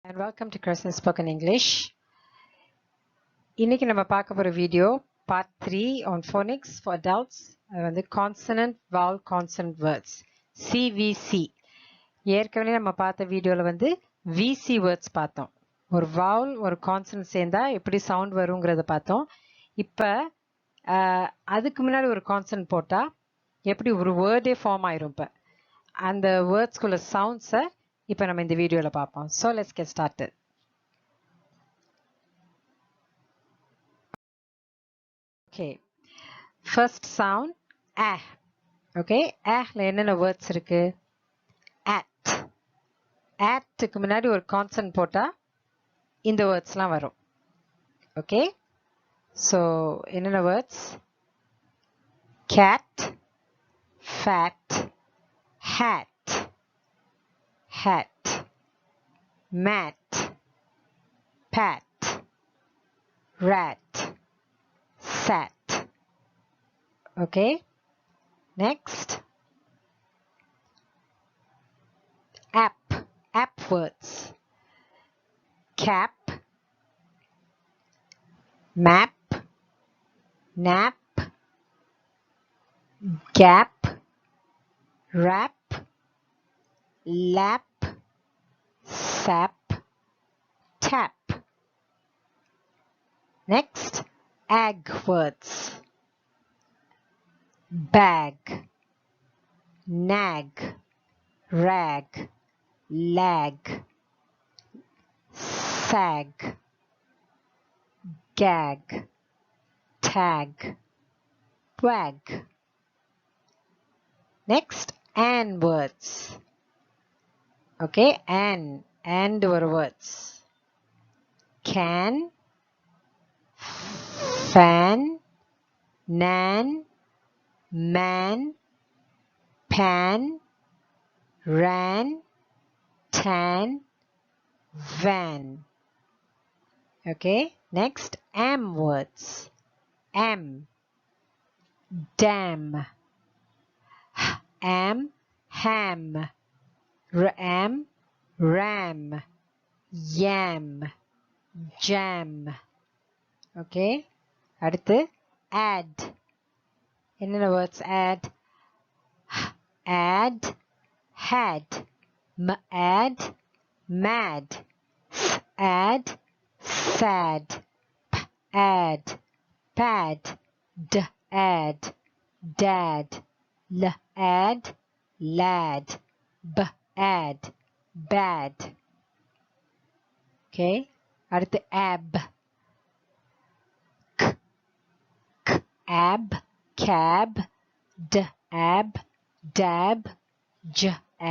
and welcome to Crescent Spoken English. இன்னைக்கு நம்ம பார்க்க போற video part 3 on phonics for adults. அது வந்து consonant vowel consonant words CVC. ஏற்கனவே நம்ம பார்த்த வீடியோல வந்து VC words பார்த்தோம். ஒரு vowel ஒரு consonant சேர்ந்தா எப்படி சவுண்ட் வருங்கிறத பார்த்தோம். இப்ப அதுக்கு முன்னாடி ஒரு consonant போட்டா எப்படி ஒரு வேர்டே ஃபார்ம் ஆயிரும். இப்ப அந்த வேர்ட்ஸ்குள்ள சவுண்ட்ஸை இப்ப நம்ம இந்த வீடியோல பார்ப்போம். So let's get started. Okay, first sound ah. Okay, ahல என்னென்ன வேர்ட்ஸ் இருக்கு? At. Atக்கு முன்னாடி ஒரு கான்சனன்ட் போட்டா இந்த வேர்ட்ஸ்லாம் வரும். Okay, so என்னென்ன words? Cat, fat, hat, hat, mat, pat, rat, sat. Okay, next app. App words: cap, map, nap, gap, wrap, lap, sap, tap. Next, ag words: bag, nag, rag, lag, sag, gag, tag, wag. Next, and words. Okay, and were words: can, fan, nan, man, pan, ran, tan, van. Okay, next am words: am, dam, am, ham, ram, ram, yam, jam. Okay, அடுத்து add. என்னென்ன words add? add, had, add, mad, add, sad, add, pad, add, dad, add, lad, add, bad. Okay, அடுத்து ab. Ab, cab, ab, dab,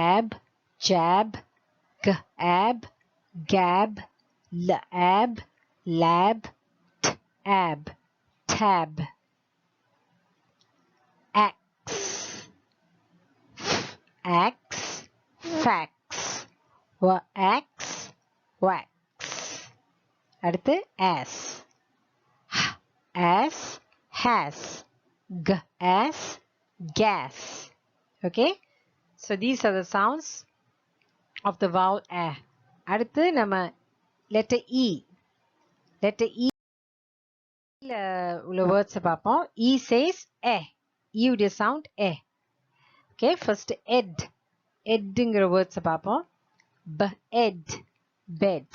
ab, jab, ab, gab, ab, lab, ab, tab. Axe, axe, fax, axe, wax. அடுத்து ass. Ass, has, ass, gas. Okay, so these are the sounds of the vowel a. அடுத்து நம்ம letter e. letter e உள்ள words பார்ப்போம். E says e. E உடைய sound e. Okay, first ed. edங்கிற words பார்ப்போம். ed, bed,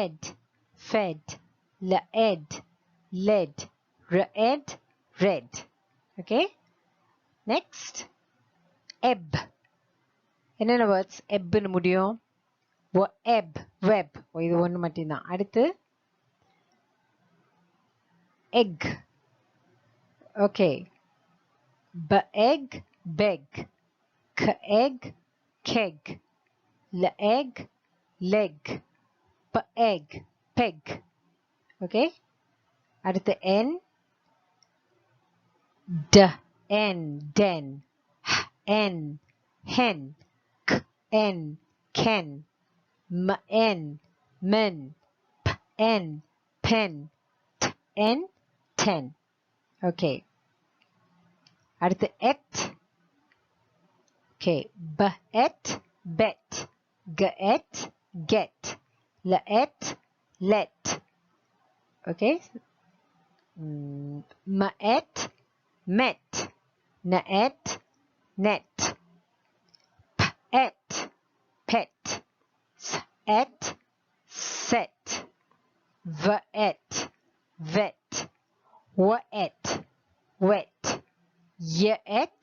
ed, fed, ed, led, red, red. Okay, next ebb. என்னென்ன words எப்னு முடியும்? ebb, web. இது ஒன்று மட்டும்தான். அடுத்து egg. Okay, egg, beg, egg, keg, egg, leg, egg, peg. Okay, அடுத்து n, n, den, n, hen, n, ken, n, men, n, pen, n, ten. Okay, அடுத்து et. Okay, bet, bet, get, let, let. Okay. Met, met. Net, net. Pet, pet. Set, set. Vet, vet. Wet, wet. Yet,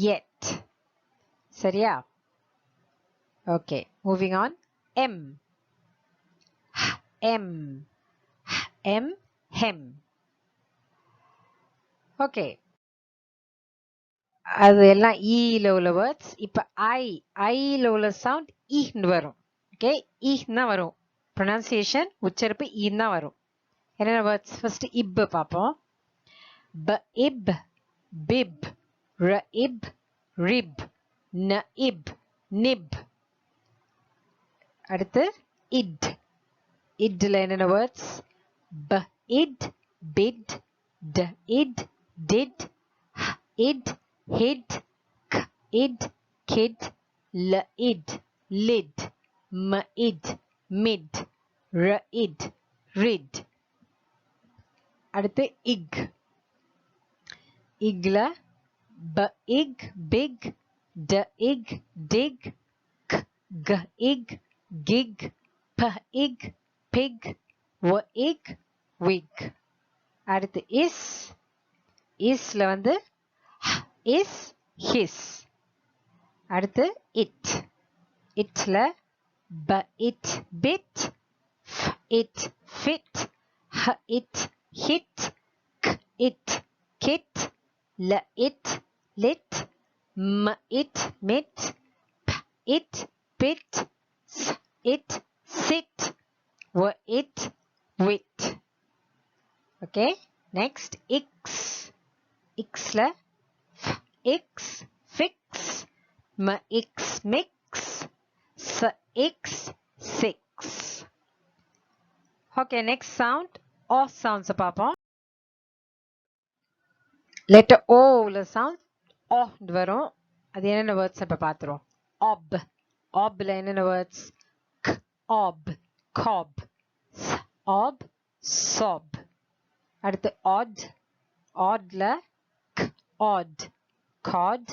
yet. சரியா? Okay, moving on. M, M, M, hem. Okay, அது எல்லாம் ஈல உள்ள words. இப்ப ஐல உள்ள sound ஈன்னு வரும். Okay, ஈன்னு தான் வரும். Pronunciation உச்சரிப்பு ஈன்னு தான் வரும். என்னென்ன வேர்ட்ஸ்? ஃபர்ஸ்ட் இப் பார்ப்போம். இப், பிப், இப், ரிப், இப், நிப். அடுத்து இட். இட்ல என்னென்ன words? It, bit, it, did, it, hid, id, kid, id, lid, mid, mid, id, rid. அடுத்து ig. igல ig, big, ig, dig, ig, gig, ig, pig, ig, wig. அடுத்து isல வந்து is, his. அடுத்து itல it, bit, it, fit, it, hit, it, kit, it, lit, it, mit, it, pit, it, sit, it, wit. Okay, next xல x, fix, x, mix, x, six. Okay, next sound, o sounds பார்ப்போம். letter o உள்ள sound o வரும். அது என்னென்ன words இப்ப பார்த்துறோம். obல என்னென்ன words? ob, cob, ob, sob. அடுத்து oddல odd, cod,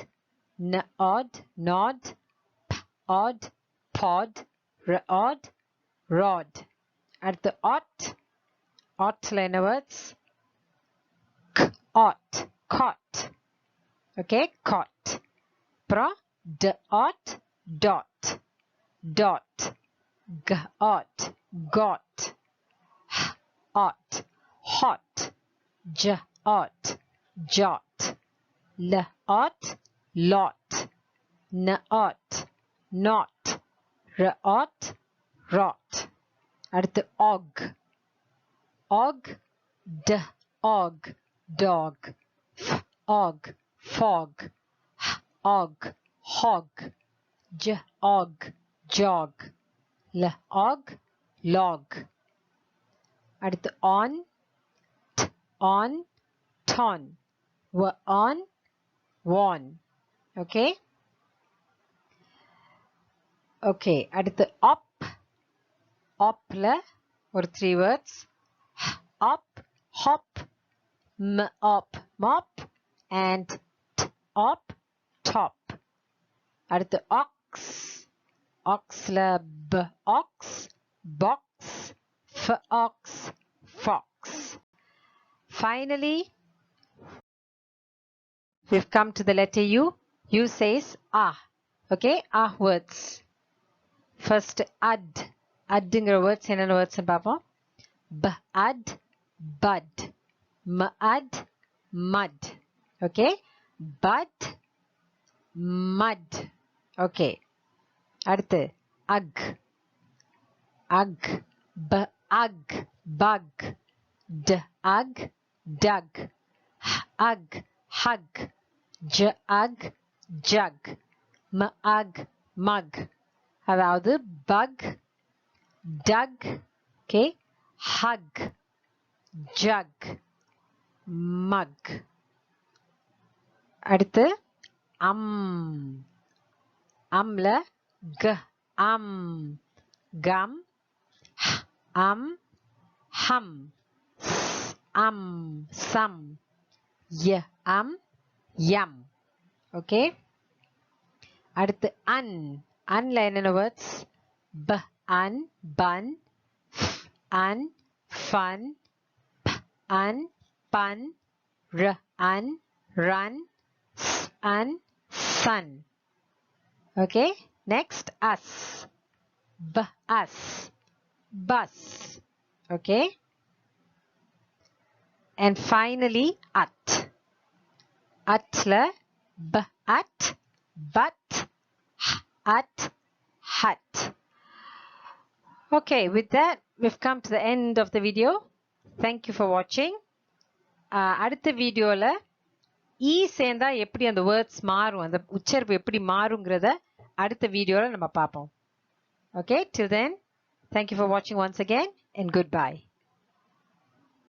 odd, nod, odd, pod, odd, rod. அடுத்து oughtல என்ன words? ought, cot. Okay, cot. அப்புறம் ought, dot, ought, got, ought, hot, ought, jot, ought, lot, ought, not, ought, rot. அடுத்து og, og, dog, og, fog, og, hog, og, jog, og, log. அடுத்து on, ton, on, won. Okay, அடுத்து opல ஒரு 3 words. up, hop, up, mop, and up, top. அடுத்து oxல ox, box, ox, fox. Finally, we've come to the letter U. U says ah. Okay, ah words. First adங்கிற words என்னென்ன words பார்ப்போம். ad, bud, mud, mud. Okay, bud, mud. Okay, அடுத்து ug, bug, ug, dug, hug, jug, mug. அதாவது bug, dug, okay, hug, jug, mug. அடுத்து amல gum, hum, some, yum. Okay. அடுத்து unல என்னென்ன words? bun, fun, fun, pun, run, sun. Okay. Next, us, us, bus. Okay. And finally, atla, but, hut. Okay, with that, we've come to the end of the video. Thank you for watching. அடுத்த வீடியோல சேர்ந்தா எப்படி அந்த words மாறும், அந்த உச்சரிப்பு எப்படி மாறுங்கிறத அடுத்த வீடியோல நம்ம பார்ப்போம். Okay, till then, thank you for watching once again and goodbye.